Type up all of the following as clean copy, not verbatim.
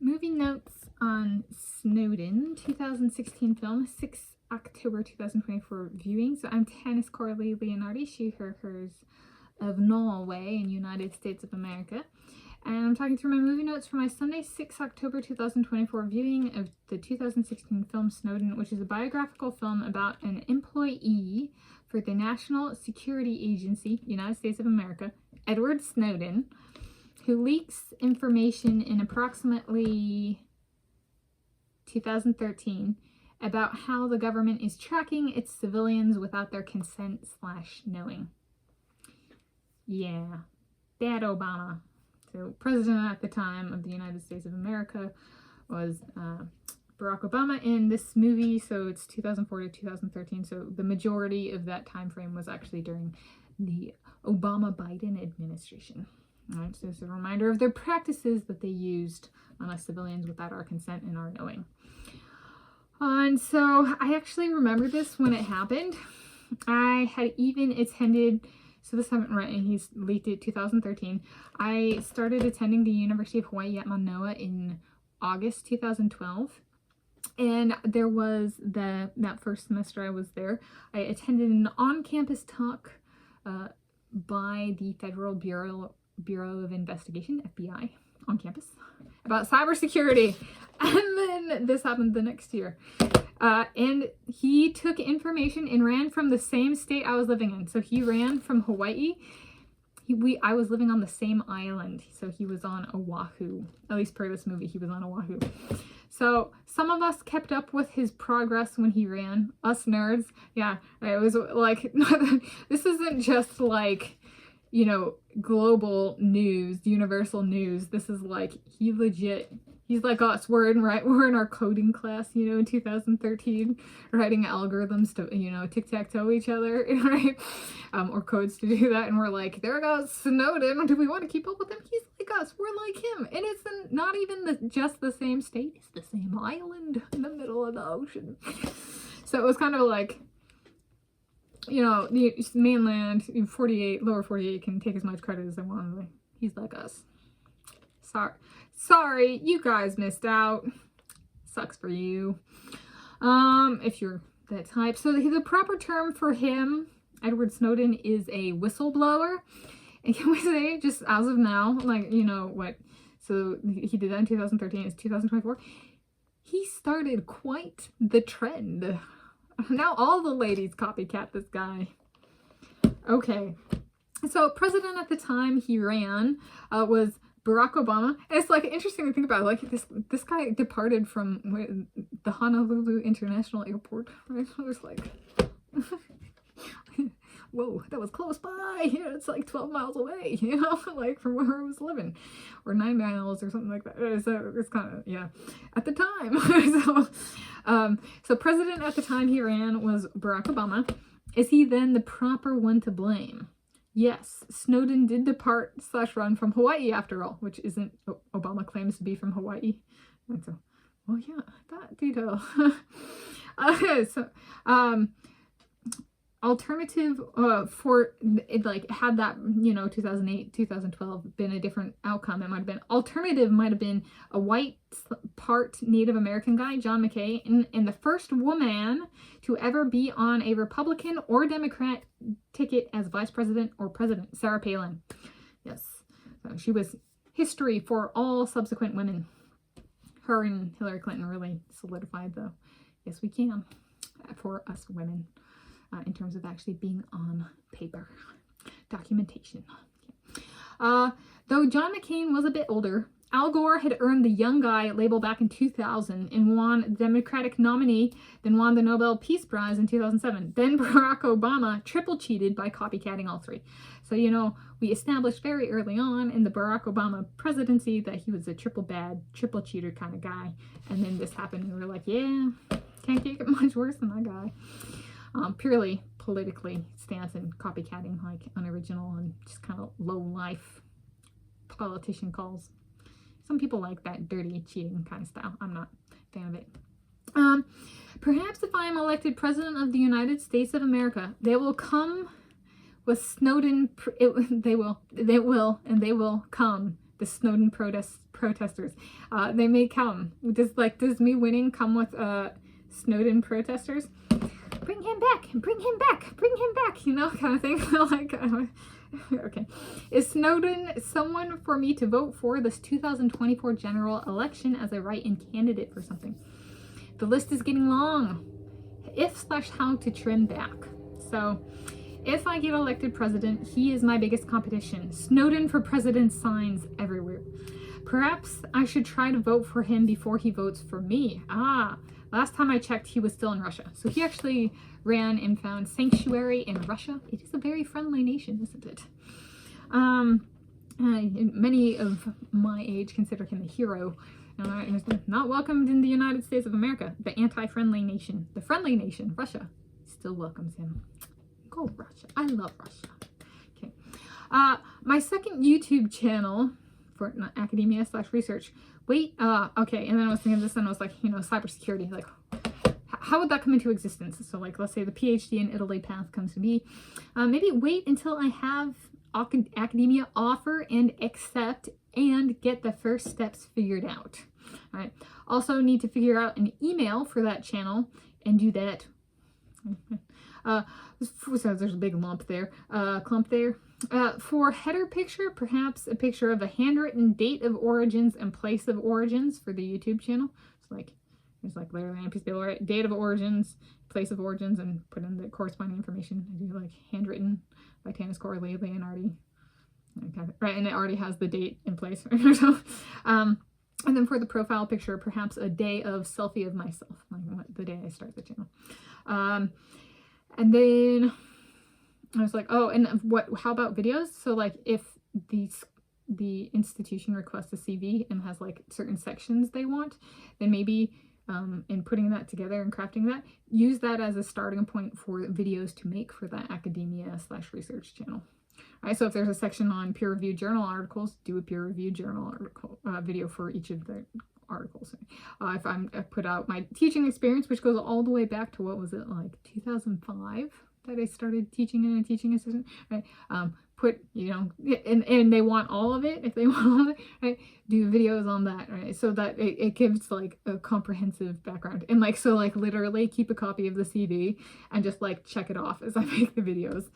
Movie notes on Snowden, 2016 film, 6 October 2024 viewing. So I'm Tanis Coralee Leonhardi, she, her, hers, of Norway in United States of America. And I'm talking through my movie notes for my Sunday, 6 October 2024 viewing of the 2016 film Snowden, which is a biographical film about an employee for the National Security Agency, United States of America, Edward Snowden, who leaks information in approximately 2013 about how the government is tracking its civilians without their consent/knowing. Yeah, bad Obama. So president at the time of the United States of America was Barack Obama in this movie, so it's 2004 to 2013, so the majority of that time frame was actually during the Obama-Biden administration. All right, so it's a reminder of their practices that they used on us civilians without our consent and our knowing. And so I actually remember this when it happened. I had even attended, so this happened right, and he's leaked it 2013. I started attending the University of Hawaii at Manoa in August 2012. And there was that first semester I was there, I attended an on-campus talk by the Federal Bureau of Investigation, FBI, on campus, about cybersecurity. And then this happened the next year. And he took information and ran from the same state I was living in. So he ran from Hawaii. I was living on the same island. So he was on Oahu. At least per this movie, he was on Oahu. So some of us kept up with his progress when he ran. Us nerds. Yeah, it was like, this isn't just like, you know, global news, universal news. This is like, he's like us. We're in our coding class, you know, in 2013, writing algorithms to, you know, tic-tac-toe each other, right? Or codes to do that. And we're like, there goes Snowden. Do we want to keep up with him? He's like us. We're like him. And it's not even just the same state. It's the same island in the middle of the ocean. So it was kind of like, you know, the mainland, 48, lower 48 can take as much credit as they want. He's like us. Sorry, you guys missed out. Sucks for you. If you're that type. So the proper term for him, Edward Snowden, is a whistleblower. And can we say, just as of now, like, you know, what, so he did that in 2013, it's 2024. He started quite the trend. Now all the ladies copycat this guy. Okay. So president at the time he ran was Barack Obama. And it's like interesting to think about. Like this guy departed from the Honolulu International Airport. Right? I was like, whoa, that was close by. Yeah, it's like 12 miles away. You know, like from where I was living, or 9 miles or something like that. So it's kind of, yeah, at the time. So president at the time he ran was Barack Obama. Is he then the proper one to blame? Yes, Snowden did depart/run from Hawaii after all, which isn't, Obama claims to be from Hawaii. And so, well, yeah, that detail. So, alternative for it, like, had that, you know, 2008, 2012 been a different outcome, it might have been, alternative might have been a white part Native American guy, John McCain, and the first woman to ever be on a Republican or Democrat ticket as vice president or president, Sarah Palin. Yes, so she was history for all subsequent women. Her and Hillary Clinton really solidified the yes we can for us women. In terms of actually being on paper. Documentation. Though John McCain was a bit older, Al Gore had earned the young guy label back in 2000 and won the Democratic nominee, then won the Nobel Peace Prize in 2007. Then Barack Obama triple cheated by copycatting all three. So, you know, we established very early on in the Barack Obama presidency that he was a triple cheater kind of guy. And then this happened and we were like, yeah, can't get much worse than that guy. Purely politically stance and copycatting, like unoriginal and just kind of low life politician calls. Some people like that dirty cheating kind of style. I'm not a fan of it. Perhaps if I am elected president of the United States of America, they will come with Snowden. They will come the Snowden protesters. They may come. Does me winning come with Snowden protesters? Bring him back, bring him back, bring him back, you know, kind of thing. Like, okay. Is Snowden someone for me to vote for this 2024 general election as a write-in candidate for something? The list is getting long. If/how to trim back. So, if I get elected president, he is my biggest competition. Snowden for president signs everywhere. Perhaps I should try to vote for him before he votes for me. Last time I checked, he was still in Russia. So he actually ran and found sanctuary in Russia. It is a very friendly nation, isn't it? Many of my age consider him a hero. He's not welcomed in the United States of America. The anti-friendly nation, the friendly nation, Russia, still welcomes him. Go Russia. I love Russia. Okay. My second YouTube channel for academia/research. Okay, and then I was thinking of this and I was like, you know, cybersecurity, like, how would that come into existence? So, like, let's say the PhD in Italy path comes to me. Maybe wait until I have academia offer and accept and get the first steps figured out. All right. Also need to figure out an email for that channel and do that. So there's a big clump there. For header picture, perhaps a picture of a handwritten date of origins and place of origins for the YouTube channel. So like, there's like literally a piece of paper, right? Date of origins, place of origins, and put in the corresponding information. I do like handwritten by Tanis Coralee Leonhardi. Okay, right, and it already has the date in place. So, and then for the profile picture, perhaps a day of selfie of myself, like the day I start the channel. And then I was like, oh, and how about videos? So like if the institution requests a CV and has like certain sections they want, then maybe in putting that together and crafting that, use that as a starting point for videos to make for that academia/research channel. All right, so if there's a section on peer-reviewed journal articles, do a peer-reviewed journal article video for each of the articles. If I put out my teaching experience, which goes all the way back to, what was it, like 2005 that I started teaching in a teaching assistant, right? Put, you know, and they want all of it, if they want all of it, right? Do videos on that, right? So that it gives like a comprehensive background. And like, so like literally keep a copy of the CV and just like check it off as I make the videos.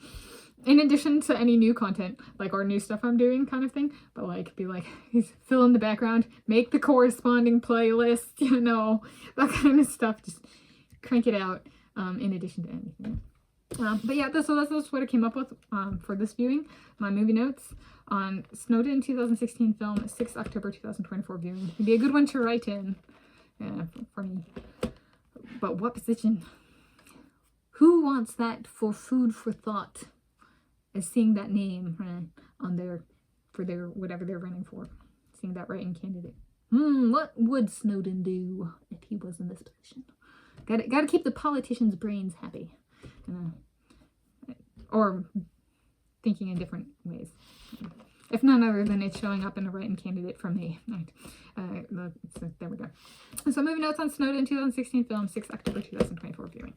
In addition to any new content, like our new stuff I'm doing kind of thing, but like be like, fill in the background, make the corresponding playlist, you know, that kind of stuff. Just crank it out in addition to anything. But yeah, that's what I came up with for this viewing. My movie notes on Snowden 2016 film, 6 October 2024 viewing. It'd be a good one to write in for me. But what position? Who wants that for food for thought? As seeing that name on for their whatever they're running for, seeing that write-in candidate. What would Snowden do if he was in this position? Got to keep the politicians' brains happy, or thinking in different ways. If none other than it's showing up in a write-in candidate from me. Right. So there we go. So movie notes on Snowden 2016 film, 6 October 2024 viewing.